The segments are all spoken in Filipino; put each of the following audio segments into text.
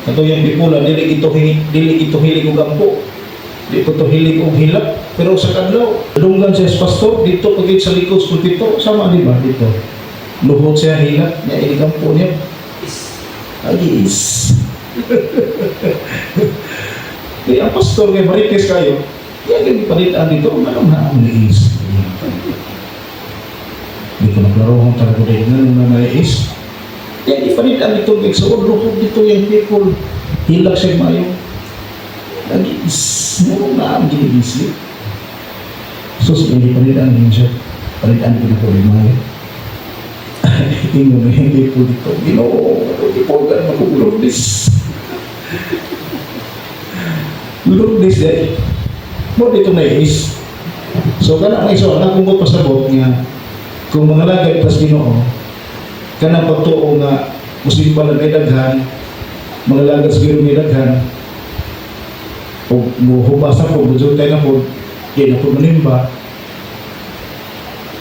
Katong pipula dili ito hilig og ampo. Di ko to hilig og hilak, pero sa kadlaw dunggan siya sa pastor dito pagit sa likod sa pulpito, sama di ba dito. Luhod siya hilak, niya hilig ampo niya. Agis. Di ang pastor kay marites kayo. Yan yung palitan dito, anong naamliis? Hindi ko naglaro ang talaga rin na nais. Yan, ipalitan dito, so lukog dito yung people. Hilak siya mayo. Nag-iis. Anong naamliis? So, hindi palitan din siya. Palitan ko dito rin mayo. Tingnan mo yung people dito. Ginoo, hindi po ka magugulog this. Gulog this day. Mo dito na is. So kana ang iso na kung mo pasabot nga kung mga lagay pas Ginoo kana pagtuo nga musimba lang kay daghan mga lagay sa Ginoo ni daghan o muhubasa po budyo tayo na po kaya na po manimba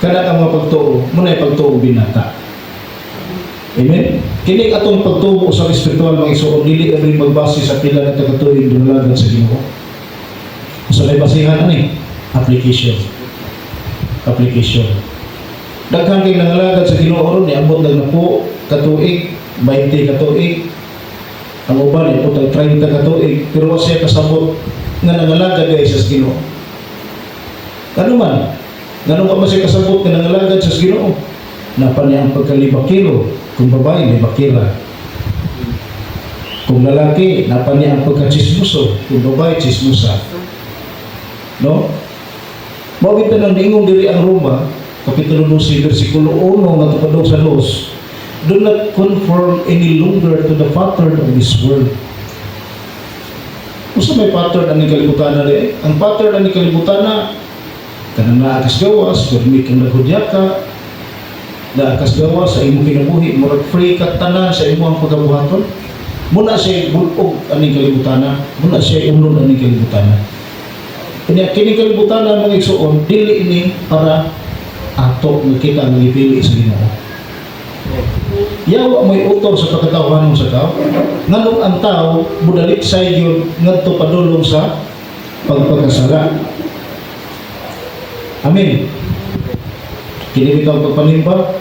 kana ang mga pagtuo muna yung pagtuo binata. Amen? Kini atong pagtuo sa espiritual mga iso dili kami magbase sa pila na tagatuig dunalagan sa Ginoo. So may basihan ni application. Daghan kay nangalagad sa Ginoo ni ambot na po katuig, 20 katuig. Ang uban ay putang 30 katuig, pero wa siya kasabot nga nangalagad guys sa Ginoo. Ano man? Ganun ka ba siya kasabot nga nangalagad sa Ginoo? Napa niya ang pagkalibakiro, kung babae libakira. Kung lalaki, napa niya ang pagkachismuso, kung babae chismusa. No? Mawagit na ng ingong diri ang Roma, Kapitulo 12, versikulo 1, nga tupadong sa Los, do not conform any longer to the pattern of this world. Kung may pattern ang kalibutan na rin, ang pattern ang kalibutan na, kanang naakas gawas, gurmit ang naghudya ka, naakas gawas sa imong kinabuhi, murag free ka tanan sa imong pagkabuhaton, muna siya bulog ang kalibutan na, muna siya unod ang kalibutan na. Kini kalibutan na mga igsoon, dili ini para ato nga kita ang ipili sa Ginoo. Yawa mo'y utol sa pagkatawhan mo sa tao. Nganong ang tao, budalit sa yun, ngadto padulong sa pagpagkasala. Amen. Kini bitaw pagpanimba.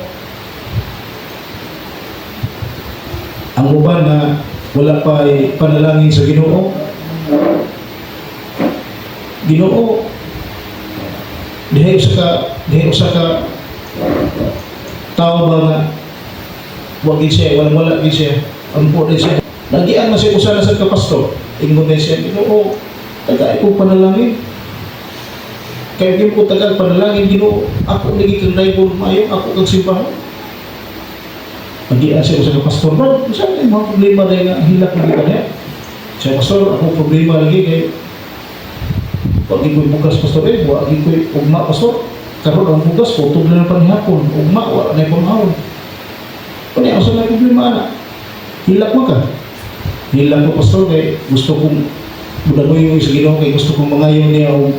Ang uban na wala pa ay panalangin sa Ginoo. Ginoo, dihay usa ka tao ba nga wag siya, wala siya, ampo din siya. Nagian na siya usa na sa kapastor. Ingon din siya, Ginoo, tagay ko panalangin. Kaya di ko tagal panalangin, Ginoo, ako lagi kang driver mayo, ako kang simbahan. Nagian siya usa ka pastor, bro, saan yung mga problema na yung hilak na gila niya? Siya, pastor, ako problema lagi kay pagi ko'y bukas pastor wagi ko'y ugma pastor karon ang bukas putog na ng panihapon ugma wala na yung pamahon kung asa na yung problema na hilak mo ka hilak mo pastor kay gusto kong budanoy mo sa Ginoo kay gusto kong mangayon niya o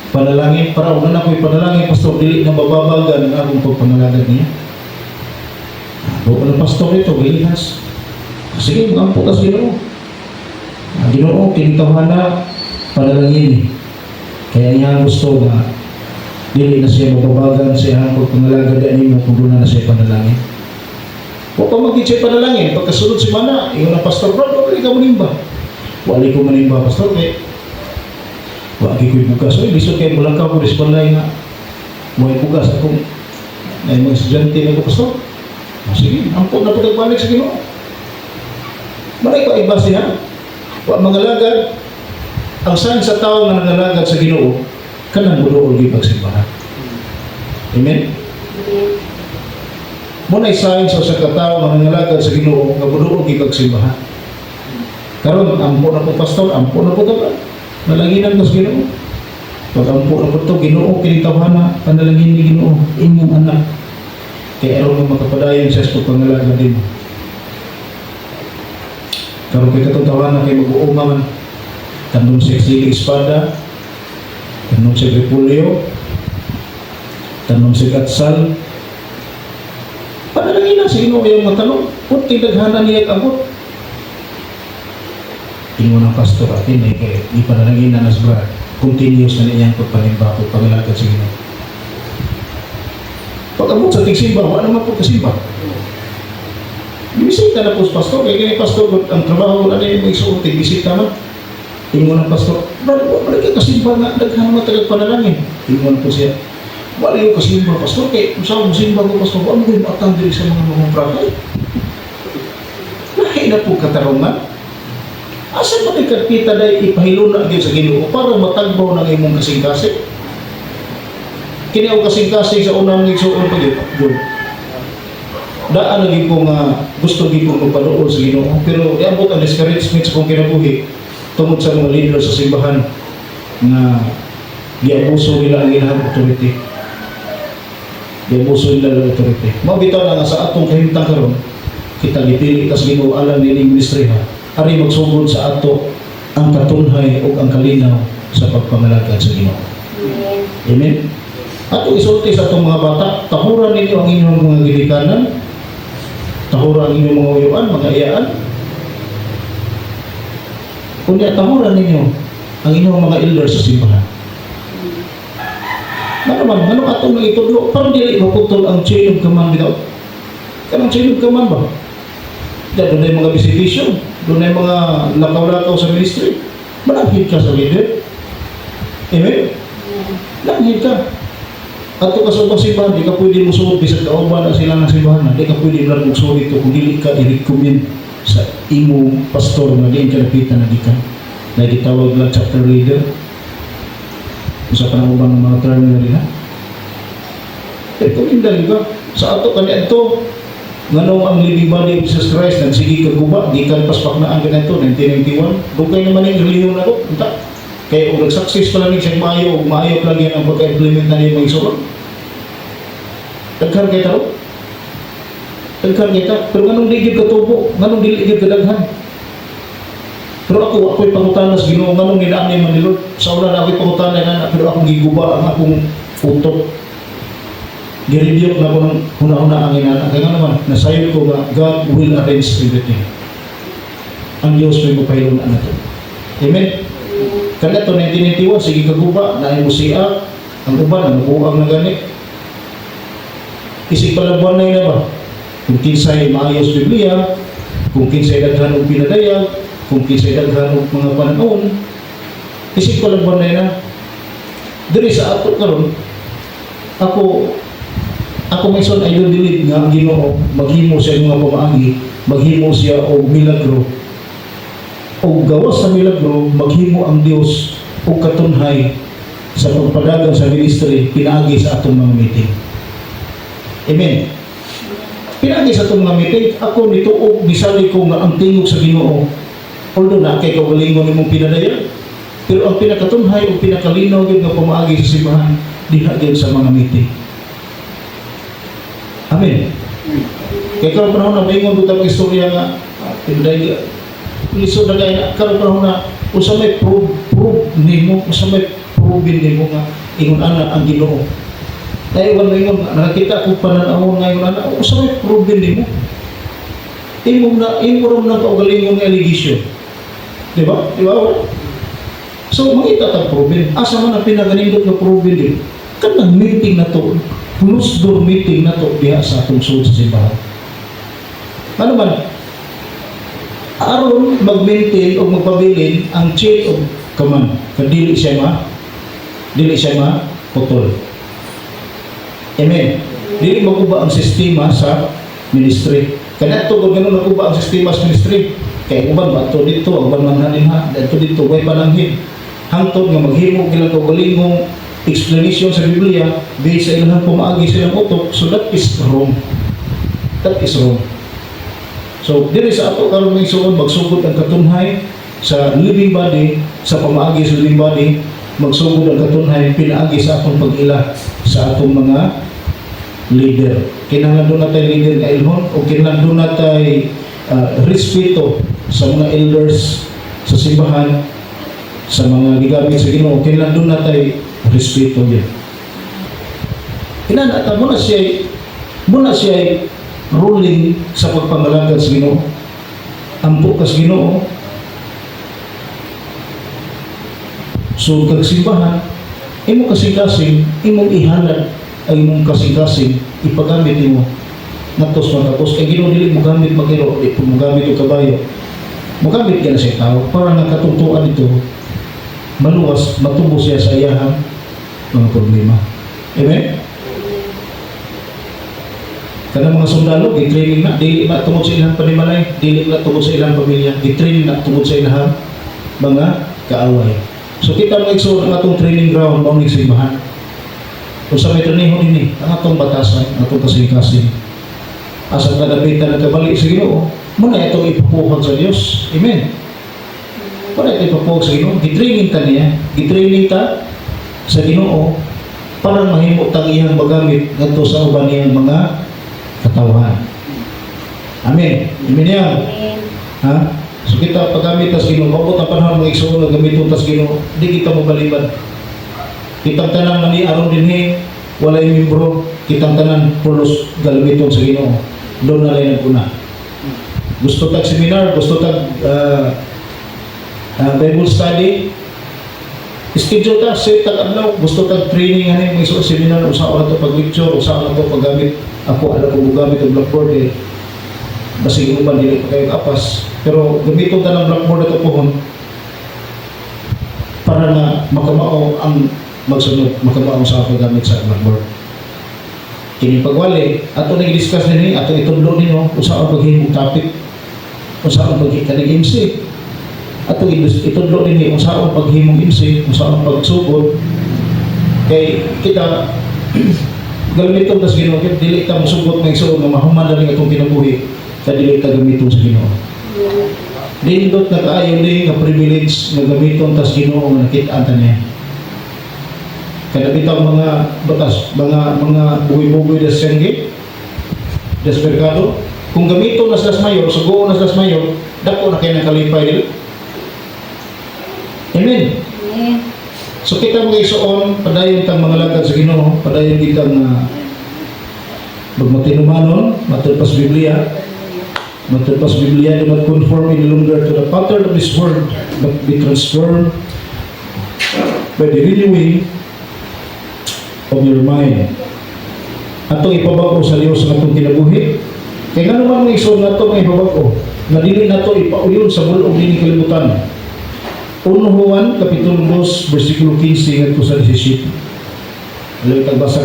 panalangin para una na ko'y panalangin pastor dili na mababagan ang akong pagpanalagad niya buo ng pastor ito gilihas sige mga putas Ginoo Ginoo kinitawhan na panalangin. Kaya niya gusto na dili na siya mababagan sa iyang pagpangalagad mo kung doon na siya panalangin. Huwag pa mag-get siya panalangin. Pagkasunod si Mana, ingon ang pastor, bro, wali ka manimba. Wali ko manimba, pastor, kaya wagi ko'y bukas. Oy, lisod kayo mulang ka po, responday na may bukas akong na yung mga estudyante na ko, pastor. Sige, ampun na po nagbalik sa Ginoo. Malay ko iba siya. Huwag mangalagad. Ang sign sa tao na nangalagad sa Ginoo, kanang buduol gid pagsimbahan. Amen? Muna sign sa katao na nangalagad sa Ginoo, nga buduol gid pagsimbahan. Karon ampo na po pastor, ampo na po ta. Nalanginan mo sa Ginoo. Pag ampo na po to, Ginoo kinitawhan na panalangin ni Ginoo inyong anak. Kaya aron mo makapadayon sa pangalagad din. Karon kay katawhan na kay mag-uuma man tanong siya silig espada, tanong siya repulyo, tanong siya katsal. Panalangin na sa Ginoo yung matanong, kung tinaghanan niya abot. ingon ng pastor atin kay di pa nalangin na nasbra continuous na niyang pagpanimba ko pangalagad sa Ginoo. Pag abot sa tigsimba, wala naman po kasimba. Bisita na po sa pastor, kaya pastor, ang trabaho na niya yung isuot, bisita man. Ingon ng pastor, wala kayo kasimba nga, daghan naman talag panalangin. Ingon po siya, wala yung kasimba, pastor, kaya kung saan simba ko, pastor, wala mo yung atang diri sa mga prakay. Lahi na po katarungan. Asa ba kita dahil ipahilo na sa Ginoo para matagbaw ng imong kasing-kasing? Kini ako kasing-kasing sa unang ngigsuon pa yun. Daan lagi ko nga gusto gi ko magpanood sa Ginoo, pero iabot ang discouragement sa kong kinabuhi tungod sa mga leader sa simbahan na giabuso nila ang ilang authority. Giabuso nila ang authority. Mabitaw na nga sa atong kahimtang karon, kita gipili tas Ginoo alam ni ministry ha. Ari magsugod sa ato ang katunhay o ang kalinaw sa pagpangalagad sa Ginoo. Amen. Ato isulti sa atong mga bata, tahuran ninyo ang inyong mga gilikanan, tahuran ninyo mga uyuan, mga iyaan. Kunya tahuran ninyo ang inyong mga elders sa simbahan. Ano atong mga itudlo, parang dili maputol ang chain of command bitaw. Kanang chain of command ba? Doon ay mga visitation, doon ay mga lakaw-lakaw sa ministry. Malanghin ka sa leader. Amen? Langhin ka. At ito ka sa ubang simbahan, di ka pwede musuot bisag kauban na sila ng simbahan. Di ka pwede lang musuot ito kung dili ka i-recommend sa imo pastor na di ka napitan na di ka. Na gitawag lang chapter leader. Sa panangubang ng mga term na rin ha. Recommend lang ka. Sa ato kanya ito, nganong ang living body of Jesus Christ nang sige kaguba, di ka paspak na ang ganito, 1991. Dugay naman yung reliyon na ko. Kaya kung nag-success pa lang siya maayo pa lang yan ang pagka-implement na niya mga isuon. Daghan kayo tao. Daghan kayo tao. Pero nganong di ka tubo, nganong di ka kadaghan. Pero ako'y pangutanas Ginoo, nganong nilaan niya manilod. Sa una na ako'y pangutanas na, pero akong giguba ang akong utok. Girebuke na ko ng huna-huna ang inana. Kaya nga naman, nasayon ko nga, God will arrange everything. Ang Diyos may mapahilong na natin. Amen? Kaya ito, 1991, sige kaguba, nahin mo siya, ang uban, nabuang na gani. Isig palabuan na yun na ba? Kung kinsay maayos Biblia, kung kinsay daghan o pinadayag, kung kinsay daghan o mga panahon, isig palabuan na yun na. Diri sa ato karon, ako may son ay dilid nga ang Ginoo maghimo siya mga pamaagi, maghimo siya og milagro. O gawas sa milagro, maghimo ang Dios og katunhay sa pagpadagan sa ministry pinaagi sa atong mga meeting. Amen. Pinaagi sa atong mga meeting, ako nituog bisali ko nga ang tingog sa Ginoo. Although na kay kaugalingon nimong pinadaya, pero ang pinakatunhay o pinakalinaw gyud nga pamaagi sa simbahan diha gyud sa mga meeting. Amen. Kaya karong panahon na maingon butang istorya nga pinday liso na kaya karong panahon na usa may prove nimo, usa may proven nimo nga ingon ana ang Ginoo. Kaya wala ingon nakita ko pananawon ngayon ana usa may proven nimo. Imo ron na kaugalingon nga allegation. Di ba? So makita tag proven. Asa man ang pinaganindot nga proven din. Kanang meeting na to. Plus door meeting na to diha sa atong sulod sa simbahan. Ano man, aron mag-maintain o magpabilin ang chain of command. Dili siya putol. Amen. Dili maguba ang sistema sa ministry. Kaya ito, kung gano'n naguba ang sistema sa ministry, kaya uban ba ito dito, uban manhanin ha, dito, way pananghin. Hangtod nga maghimo kilang kaugalingong explanation sa Biblia based sa ilang pumaagi silang utok, so that is wrong. That is wrong. So, dili sa ato karon may suod magsugod ang katunhay sa living body, sa pamaagi sa living body, magsugod ang katunhay pinaagi sa atong pag-ila sa atong mga leader. Kinahanglan doon natin leader nga ilhon o kinahanglan doon natin respeto sa mga elders sa simbahan, sa mga gigamit sa Ginoo. Kinahanglan doon natin respeto niya. Kinahanglan muna siya ruling sa pagpangalagad sa Ginoo. Ang bukas Ginoo So kag simbahan, imong kasing-kasing, imong ihalad ay imong kasing-kasing ipagamit nimo natos matapos kay Ginoo dili mo gamit magiro, di po mo gamit og kabayo. Mo gamit ka na siya tao para nakatungtuan ito maluwas, matubo siya sa iyahang mga problema. Amen? Kanang mga sundalo, gi-training na, dili na tungod sa ilang panimalay, dili na tungod sa ilang pamilya, gi-training na tungod sa ilang mga kaaway. So kita mga igsoon ang atong training ground, maong simbahan. Kung sa may training din ang atong batasan, ang atong kasing-kasing. Asa kadapitan na kabalik sa Ginoo, muna itong ipapuhag sa Diyos. Amen? Para ito ipapuhag sa Ginoo, gitraining ta niya, gitraining ta sa Ginoo para mahimo tang iyang magamit ngadto sa uban niyang mga katawan. Amen. Amen yan. Ha? So kita paggamit tas Ginoo, mabot ang panahon mga igsoon na gamiton tas Ginoo, di kita mabalibad. Kitang tanan man ni aron dinhi walay membro, kitang tanan pulos gamiton sa Ginoo. Doon na lang una. Gusto tag seminar, gusto tag Bible study, schedule ta, set tag adlaw, gusto tag training ani may seminar usa to pag lecture, usa to paggamit. Ako ala ko gamit og blackboard eh. Basig uban dili pa kayo apas, pero gamiton ta ng blackboard ato pohon para na makamao ang magsunod, makamao sa paggamit sa blackboard. Kini pagwali, ato nag-discuss din ato itudlo ninyo usa ang paghimong topic, usa ang pagkikanig MC. Ato itudlo din usa ang paghimong MC, usa ang pagsugod. Kay kita gamiton tas Ginoo, dili ta mosugot nga igsoon nga mahuman lang atong kinabuhi, sa dili ta gamiton sa Ginoo. Dindot na kaayo ni nga privilege nga gamiton tas Ginoo nga nakit-an ta niya. Kaya bitaw mga batas, mga bugoy-bugoy des sengge, des merkado, kung gamito na slas mayor, sugo na slas mayor, dako na kayo nakalipay nila. Amen? Amen. So kita mga igsoon, padayon tang mga lagad sa Ginoo, padayon kitang magmatinumanon, matulpas Biblia, do not conform any longer to the pattern of this world, but be transformed by the renewing of your mind. Atong ipabago sa Dios ang atong kinabuhi. Kaya nga naman mga igsoon na ito mga ipabago, na dili na ito ipauyon sa bulong dini kalibutan. 1 Juan Kapitulo 2 versikulo 15 ngadto sa 17. Alay tagbasa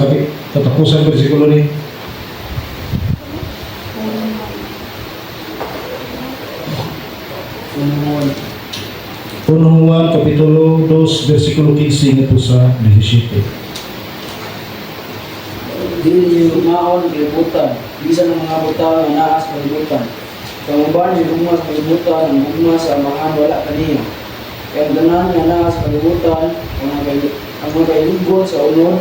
katapusan bersikulo ni. Juan Kapitulo 2 versikulo 15 ngadto sa 17. Dili niyo maon kalibutan, bisan ng mga butang nga naa sa kalibutan. Kamuban niyo gugma sa kalibutan, ang gugma sa mga wala kaniya. Kaya ang ganan nga naa sa kalibutan, ang mga kailugod sa unod,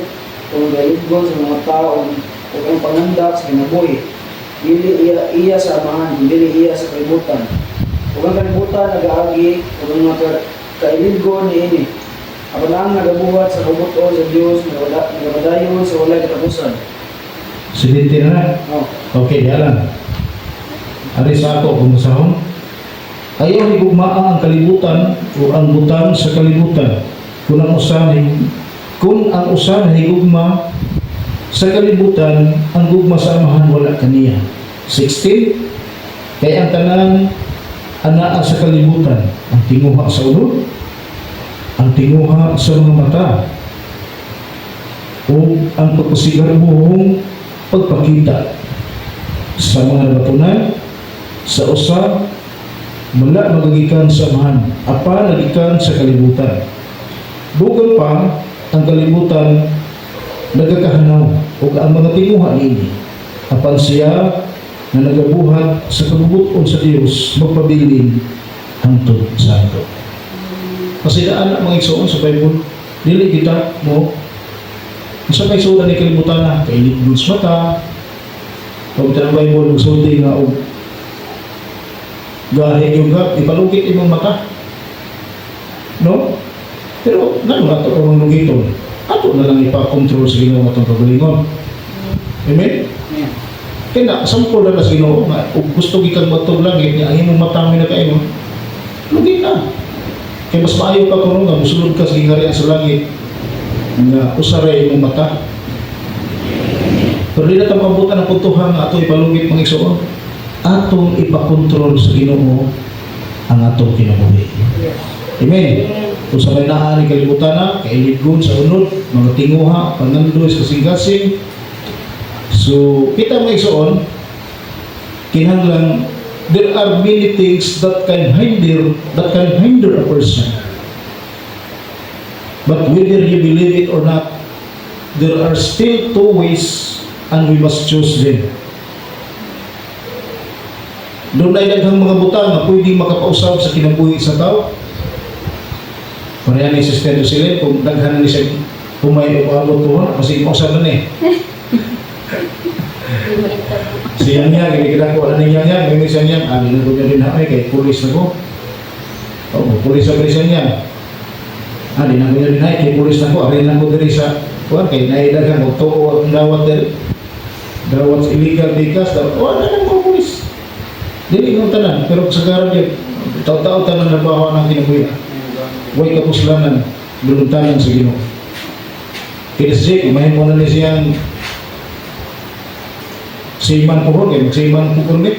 ang kailugod sa mga tao, o ang pangandak sa kinabuhi. Dili iya sa amahan, dili iya sa kalibutan. O ang kalibutan nag-aagi, o ang mga kailugod ni ini. Ako lang nagabuhat sa kabuto sa Diyos, nagabadayon sa walay katapusan. 17 na. Oh. Okay, yalan. Ari sa ako, kumusahon. Ayaw higugmaan ang kalibutan o ang butang sa kalibutan. Kung ang usan higugma sa kalibutan, ang gugma sa amahan wala kaniya. 16. Kaya ang tanan anaa sa kalibutan, ang tinguha sa ulo, ang tinguha sa mga mata, o ang pagpasigarbuhong pagpakita sa mga nabatunan, sa usa, mula magagikan sa amahan, apa nagikan sa kalibutan. Bugal pa, ang kalibutan nagakahanaw, o ang mga tinguha niini, apan siya na nagabuhat sa kabubuton sa Diyos, magpabilin hangtod santo. Kasi daan na mga igsoon sa Bible, dili kita mo sa kaisudan ni kalibutan na kainit dun sa mata, pag ito ng Bible magsulti nga o gahe yung gat, ipalugit imong mata, no? Pero nano na ito kung lugiton, ato na lang ipakontrol sa Ginoo atong kagalingon. Amen? Yeah. Kaya na, sampol na sa Ginoo nga, kung gusto gikang matog langit niya, ang imong mata mo na kayo, lugit na. Kaya mas maayo pa kuno nga musulod ka sa gingarian sa langit nga usaray imong mata. Pero di na tayo mabutan ang puntuhan nga ato ipalugit mga igsoon. Atong ipakontrol sa Ginoo ang atong kinabuhi. Amen. Kung sa may naan ni kalibutan na, kailigon sa unod, mga tinguha, pangandoy sa kasing-kasing. So, kita mga igsoon, kinahanglan there are many things that can hinder a person. But whether you believe it or not, there are still two ways and we must choose them. Doon ay daghang mga butang na pwedeng makapausap sa kinabuhi sa tao. Pareha ni Sister Jocelyn, kung daghan ni siya kumay o abot ko, kasi mausap na eh. Siyang niya, kaya ko ano niya niya, may siya niya, na ko niya din na kay pulis na ko. Oo, pulis na siya niya. Di na ko niya din kay pulis na ko, arin na ko diri sa, kay naidagan ko, to ang dawat diri. Dawat sa illegal bigas, wala na ko pulis. Dili mo tanan, pero sa karon yun, tao-tao tanan na bawa ng kinabuhi. Huwag kapuslanan, buluntanan sa Ginoo. Kaya si Jake, imahin mo na ni siyang Seaman po rin, mag-seaman po rin.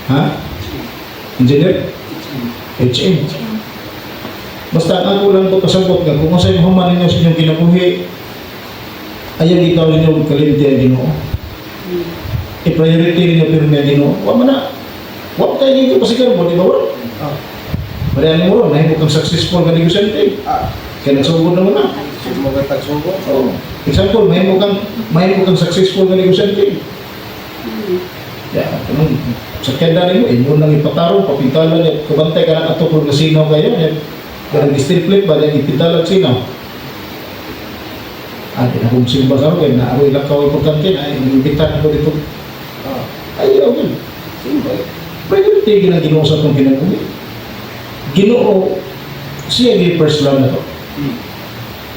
Ha? Engineer? HM. Basta ako lang ito kasabot ka, kung masaya human ninyo sa inyong kinabuhi, ayaw ikaw ninyo kalimti ang Ginoo. I-priority ninyo pero may Ginoo. Huwag mo na. Huwag tayo dito pasigar mo, di ba? Marihan mo rin, nahimok kang successful ka negosante. Kaya nagsugod naman na. Example, mahimok kang successful ka negosante. Sa kenda rin mo, mo nang ipataro, papintalan niya, kabantay ka na ato kung nasinaw kayo, kaya nag-steel plate ba, niya ipintalan sinaw. Di na kung simba sa rin, na ako ilakaw importante, na inimbitan ko dito. Ayaw yun. Pwede tigil ang Ginoo sa itong kinabuhi. Ginoo, siya yung first love na to.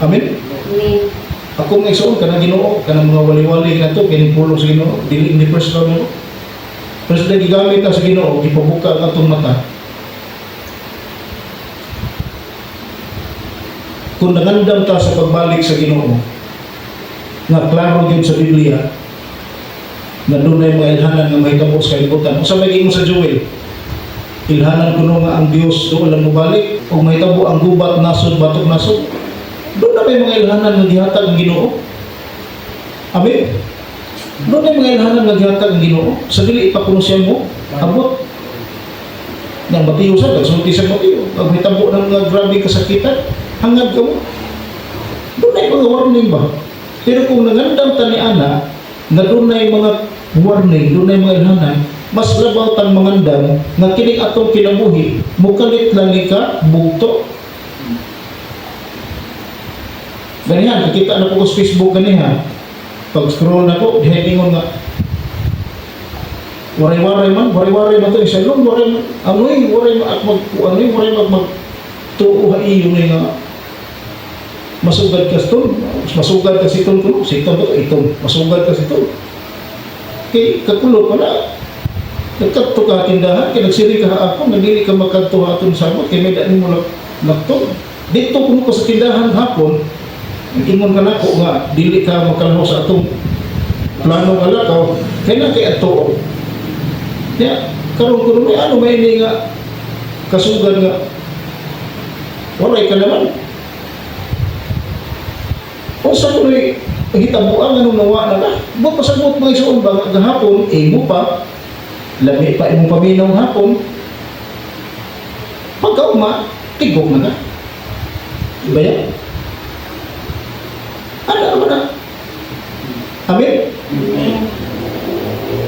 Amen? Amen. Ako may igsoon ka na Ginoo, ka ng mga wali-wali na to, kinipulong sa Ginoo, dili ni first love na to. Pero sila gigamit na sa Ginoo, ipabuka ang atong mata. Kung nangandam ta sa pagbalik sa Ginoo, nga klaro yun sa Biblia, na doon ay mga ilhanan nga mahitabo sa kalibutan. Kung sa may mo sa Joel, ilhanan ko nga ang Diyos doon lang mabalik, kung mahitabo ang gubat, nasod, batok, nasod, doon na may mga ilhanan nga gihatag ang Ginoo. Amen? Doon ay mga ilhanan nga gihatag ang Ginoo. Sa dili ipakunusyan mo, abot. Nang matiyo sa, nagsulti sa matiyo. Ang mahitabo ng mga grabe kasakitan, hangad ka mo. Doon ay mga warning ba? Pero kung nangandam ta ni Ana, na doon ay mga warning, doon ay mga ilhanan, mas labaw tang mangandam, nga kining atong kinabuhi, mukalit lang ka, bugto. Ganihan, nakita na po ko sa Facebook ganihan. Pag-scroll na ko, headingon nga, waray-waray man ito, isa lang, waray man, waray magtuuha iyo na nga, masugad ka si Ton ko, si Ton ko, itong, masugad ka si Ton. Kaya kakulo pala, nagkakto ka tindahan, kaya nagsiri ka ako, nagdili ka magkanto aton sabot, kaya may daan mo nagto. Dito kung ko sa tindahan hapon, nag-ingon ka na ko nga, dili ka makalaho sa atong plano nga lakaw, kaya na kaya ato. Kaya, karoon ko naman, ano may hindi nga, kasugan nga, waray ka naman. O sa tuloy, hitabuan anong nawa na ka, buat pasabot mga isuon ba, gahapon, mo pa, lami pa imong paminaw hapon, pagkauma, tigok na ka. Diba yan? Ano na? Amen?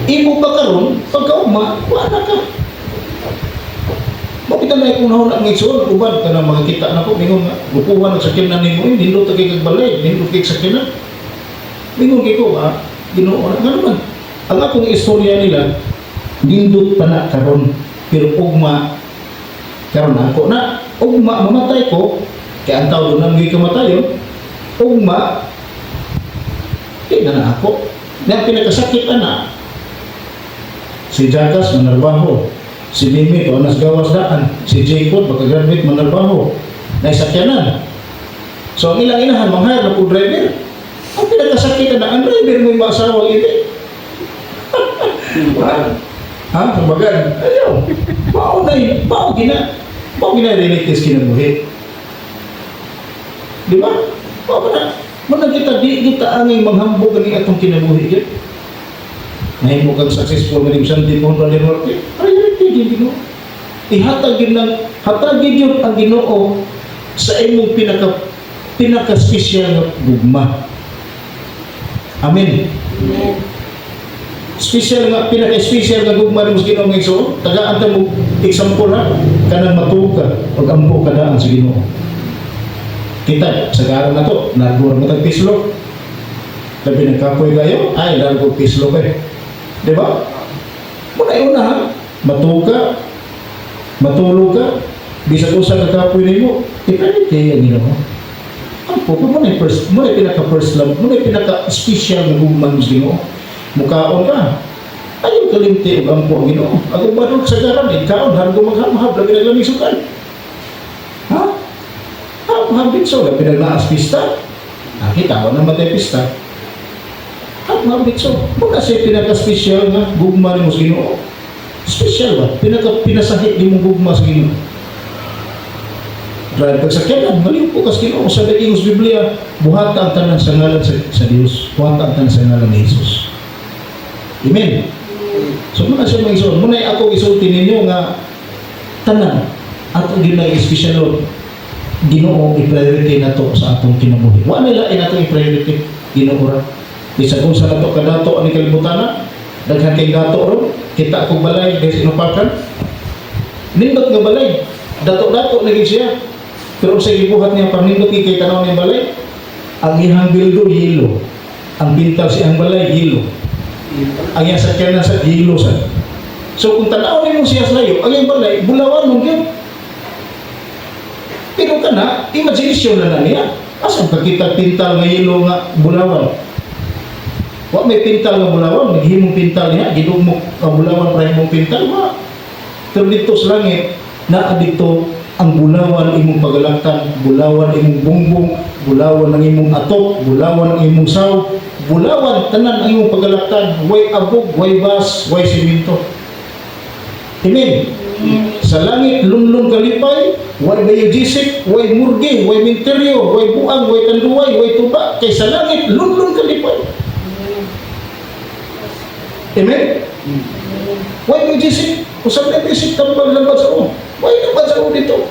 Imo pa karon, pagkauma, wala ka. Makita na kung nahon ang igsoon, ubad ka na makikita na ko, mingon nga, lupuhan at sakyan na nimo, nindot na kay kagbalay, nindot kay sakyan na. Mingon kay ko, Ginoo na, nga naman. Ang akong istorya nila, nindot pa na karon, pero ugma, karon ako na, ugma, mamatay ko, kaya ang tao doon ang may kamatayon, ugma, di na ako. Na pinakasakit na, si Jagas manarbaho, Si Mimi, to anas gawas daan. Si Jacob, pagka-graduate, manalbaho. Naisakyanan. So, ang ilang inahan, manghayar na po driver. Ang pinagkasakitan na, ang driver mo yung maasawa, hindi. Ha? Kumbagan, ayaw. Mao gina-relatives kinabuhi. Di ba? Mao na. Muna kita, di kita angay manghambog ang atong kinabuhi dyan. Ngayon mo kang successful nga rin di mo na norte. Priority din Ginoo. Hatagin yun ang Ginoo sa imong pinaka-special na gugma. Amen. Amen. Special nga, pinaka-special na gugma rin mo sa Ginoo nga iso. Tagaan ta mo example ha, kanang matuka pag ampo kadaan sa Ginoo. Kita, sa karan na to, nargo mo tag pislok. Labi ng kapoy kayo, ay nargo pislok eh. Diba? Muna yun na ha, matuka, matulog ka, bisag usa ka kapoy nimo, ipinit kayo ang Ginoo. Ampo, kung muna yung pinaka-first love, muna yung pinaka-special na gugma mo sa Ginoo. Mukaon ka. Ayaw kalimti ang ampo ang Ginoo. Ako ba doon sa garan, ikaon, hargo maghamhab, labi na lamig sukan. Ha? Hamhambit so, labi na naas pista. Nakita ko na matay pista. Hamhambit so, muna siya pinaka-special na gugma mo sa Ginoo. Special ba? Pinasahit di mong gugma sa Ginoo. Dahil pagsakyanan, maliw po kas Ginoo sa Daigos Biblia, buhata ang tanan sa ngalan sa Diyos, buhata ang tanan sa ngalan ni Jesus. Amen. So muna siya mga ison, muna ako isulti ninyo nga tanan atong ginay espesyal Ginoo i-priority na to sa atong kinabuhi. Wa nila atong i-priority Ginoo ra. Isa kung sa nato kadato ani kalibutan, daghan kay dato ron, kita akong balay des inupakan. Nindot nga balay, dato-dato lagi siya. Pero sa gibuhat niya panindot kay tanaw ni balay, ang ihang bildo yelo. Ang pintal siyang balay yelo. Ang iyang sakyanan sa yelo sa. So kung tanaw mo siya sa layo, ang iyang balay bulawan mo gyud. Pero kana, imagination na niya. Asa ka kita pintal nga yelo nga bulawan? Wa may pintal nga bulawan, naghimong pintal niya, gidugmok ang bulawan para imong pintal ma. Pero dito sa langit, naa dito ang bulawan imong pagalaktan, bulawan imong bungbong, bulawan ang imong atok, bulawan ang imong saw, bulawan tanan ang imong pagalaktan, way abog, way bas, way simento. Amen. Sa langit, lunlong kalipay, way bayojisik, way murgi, way minteryo, way buang, way tanduay, way tuba. Kay sa langit, lunlong kalipay. Amen? Way bayojisik, usap na bayojisik, tambal lang ba sa o? Way lang ba sa o dito?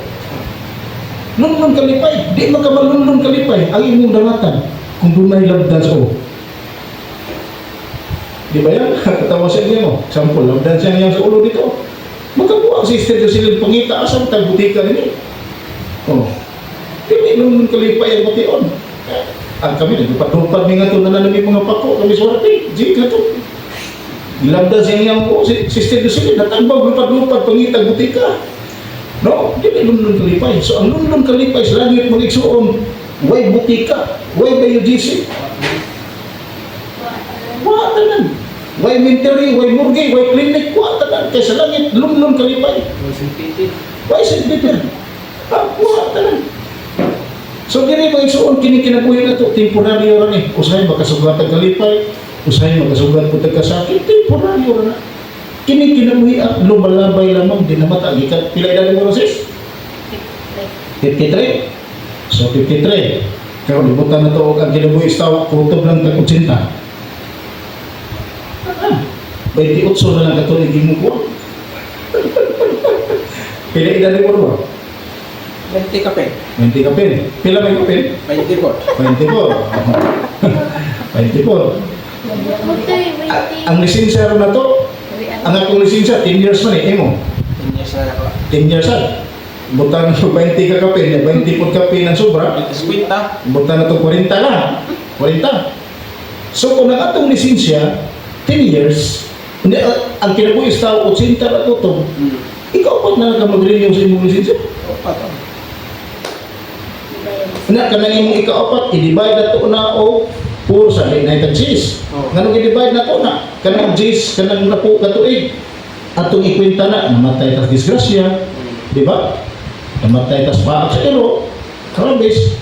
Lunlong kalipay, di makamalunlong kalipay, ang imong dangatan, kung dunay labdan sa o. Di ba yan? Katawa siya niya mo. Sampol, labdan siya niya sa ulo dito. Magkabuang sister ko sila pangita asang tagbutika nini. Oh. Dili nung kalipay ang bation. Ang kami nagpatupad mi nga to na nami mga pako kami suwarte. Jika to. Ilabda siya niya mo sister ko sila natambag lupad-lupad pangita butika. No, dili nung kalipay. So ang nung kalipay sa langit magigsuon way butika, way bayojisi. Wa tanan. Way mintery, way murgi, way klinik, wa tanan kay sa langit lumlum kalipay. Way sentipen. Wa tanan. So diri mo isuon kini kinabuhi na to temporary ra ni. Usahay makasugat ang kalipay, usahay makasugat pud kasakit, temporary ra na. Kini kinabuhi lumalabay lamang din namata gikan pila edad mo sis? 53. So 53. Kaya libutan na to og ang kinabuhi staw kutob lang tag 80. 28 na lang katulig mo ko. Pila edad mo ba? 20 kape. 20 kapin. Pila may kapin? 24. 24. 24. Ang lisensya ro na to, ang akong lisensya 10 years man eh, mo. 10 years na ako. 10 years na. Butang so 20 ka kapin, 20 pud kapin ang sobra. 50. Butang na to 40 lang. 40. So kung ang atong lisensya 10 years, hindi, ang kinabuhi is tao 80 na to, ikaw pa na ka mag-renew sa imong lisensya? Opat. Na kanang imong ika-apat i-divide na to na o 4 sa United States. Oh. Nganong i-divide na to na kanang G's kanang napo katuig. atong ikwenta na namatay tas disgrasya, di ba? Namatay tas paak sa ero, karabis.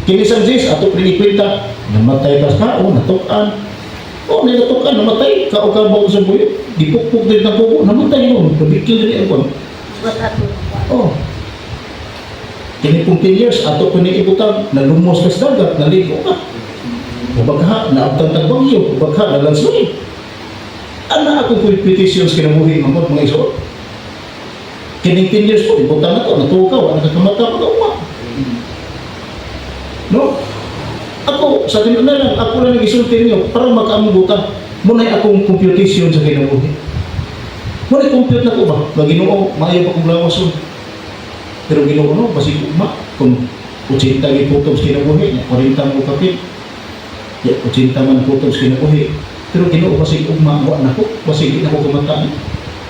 Kinisang Jis, ato pinikwenta, namatay tas kao, natukan. O, natukan, namatay, kao-kabaw sa buyo. Dipukpuk din ng kubo, namatay mo, nabikil din ang kwan. O, kini pong 10 years, ato piniibutang, nalumos ka sa dagat, naligo ka. Ubagha, naabtang tagbangyo, ubagha, nalansoy. Ana ako po petitions kinabuhi mga iso. Kining 10 years po, ibutang na to, natukaw, nakakamata pag-uma. No? Ako, sa tinunan na lang, ako lang nag-isulti niyo para makaambutan. Muna'y akong computation sa kinabuhi. Muna'y compute na ko ba? Maginoo, maayaw akong lawason. Pero ginoo no, basi ugma. Kung 80 giputom sa kinabuhi, 40 mo kapit. 80 man putom sa kinabuhi. Pero ginoo, basi ugma, wa na ko. Basi di na ko kumataan.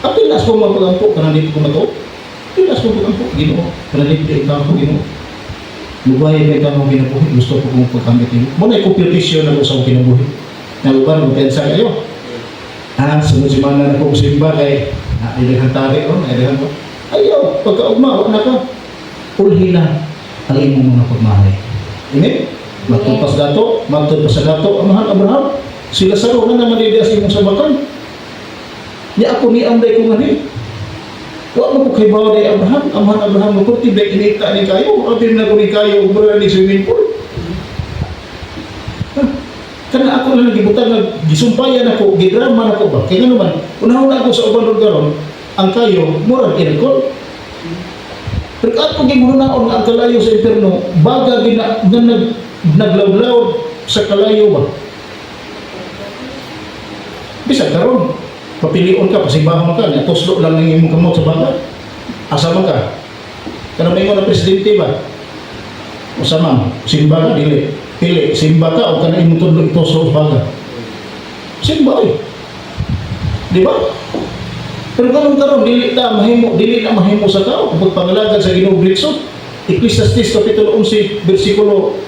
At pilas ko mapagampo, kanang di ko kumato. Pilas ko mapagampo, ginoo. Kanang di ko kumato, ginoo. Lugay may tamang kinabuhi, gusto ko kong pagkamit niyo. Muna computation na ko sa kinabuhi. Naluban, magpensa kayo. Sunod si mana na kong simba kay nailahan tari o, nailahan ko. Ayaw, pagkaugma, wala na ka. Ulhi na ang imong mga pagmahay. Amen? Magtupas dato, magtupas sa dato, amahan Abraham. Sila sa na naman sa imong sabakan. Niya ako ni Amday kong nganin. Wala mo kay bawa day Abraham, amahan Abraham mo kurti, baik inita ni kayo, abim na ko ni kayo, ubra ni swimming pool. Karena ako lang nagibutan, nagisumpayan ako, gidrama na ko ba? Kaya naman, unahon na ako sa ubang lugaron, ang kayo, murag inakon. Pero ako gimunaon nga ang kalayo sa impyerno, baga naglawlaw sa kalayo ba? Bisa karon. Papilion ka, pasimbahon ka, natuslo lang ng imong kamot sa baga. Asama ka. Karena may mga presidente ba? Usama, simba ka, dili. Pili, simba ka o kana imong tudlo ituslo sa baga. Simba eh. Di ba? Pero ganun karon dili na mahimo sa tao kapag pangalagan sa Ginoo Britso. Ecclesiastes kapitulo 11 bersikulo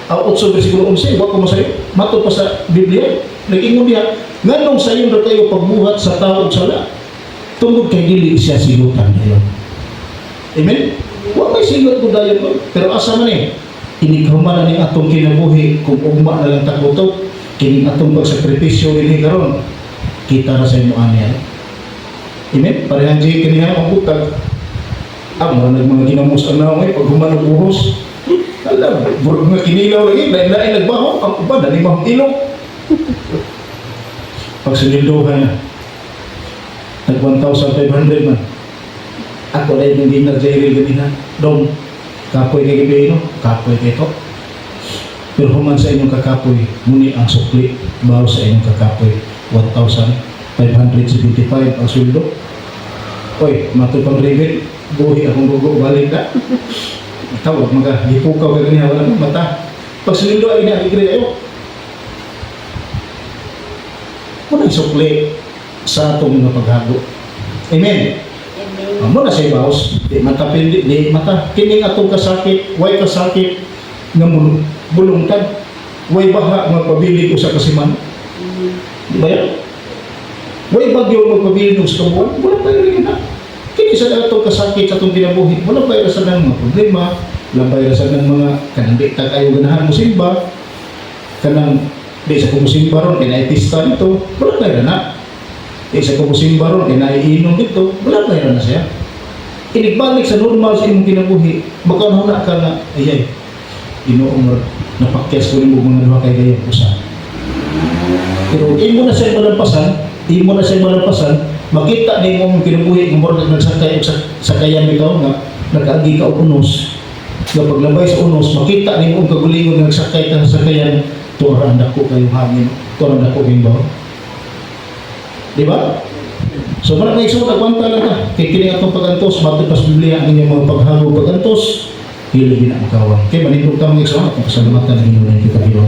8 bersikulo 11, wa ko masayo. Mato pa sa Biblia, nag-ingon diha, nganong sayon ra kayo pagbuhat sa tao sala. Tungod kay dili siya silutan dayon. Amen. Wa may silot ko dayon ko, pero asa man eh. Inighuman na ni atong kinabuhi kung ugma na lang tagutok, kining atong pagsakripisyo dinhi karon. Kita ra sa inyo aniya. Amen. Parehang di kaniya ang butag. Amo nagmanga ginamos ang naoy pag human buhos. Alam, burog nga kinilaw lagi, lain-lain nagbaho, ang uban, nalimang ilong. Pag sinilduhan na, nag 1,500 man. Ako lang yung ginag-jail ganina. Dong, kapoy kay Gibino, kapoy kay to. Pero human sa inyong kakapoy, muni ang sukli, bawa sa inyong kakapoy, 1,575 ang sweldo. Oy, matupang ribit, buhi akong gugo, balik ka. Tawag mga hipukaw ka ganyan, wala mong mata. Pag silindo ay naligre kayo. Muna sukli sa atong mga paghago. Amen. Amen. Muna sa ibaos, di mata pindi, di mata. Kining atong kasakit, way kasakit nga bulungtad. Way baha nga pabili ko sa kasiman. Di ba yan? Way bagyo magpabili ko sa kabuan, wala pa rin na. Kini sa atong kasakit sa atong kinabuhi, wala pa irasan ng mga problema, wala pa irasan ng mga kanang di ta kayo ganahan mo simba, kanang di sa kumusimba ron, kinaitista nito, wala pa irasan na. Di sa kumusimba ron, kinaiinom dito, wala pa irasan na siya. Inigbalik sa normal sa imong kinabuhi, magkano na ka na, ayay, inoong napakyas ko rin mo mga duha kay gayang usa. Pero imo na siya malampasan, makita ni mong kinabuhi ng morag nagsakay sa sakayan bitaw nga nag-agi ka og unos. Nga paglabay sa unos, makita ni mong kagulingon nagsakay ka sa sakayan, turan dako kayo hangin, turan dako bimbaw. Di ba? So marang nagsuot agwanta lang ka. Kay kini atong pagantos, matod pas Biblia ang inyong mga paghago pagantos, hili din ang kawang. Kay manindog ta mga igsoon, at pasalamatan ang inyong kita biyon.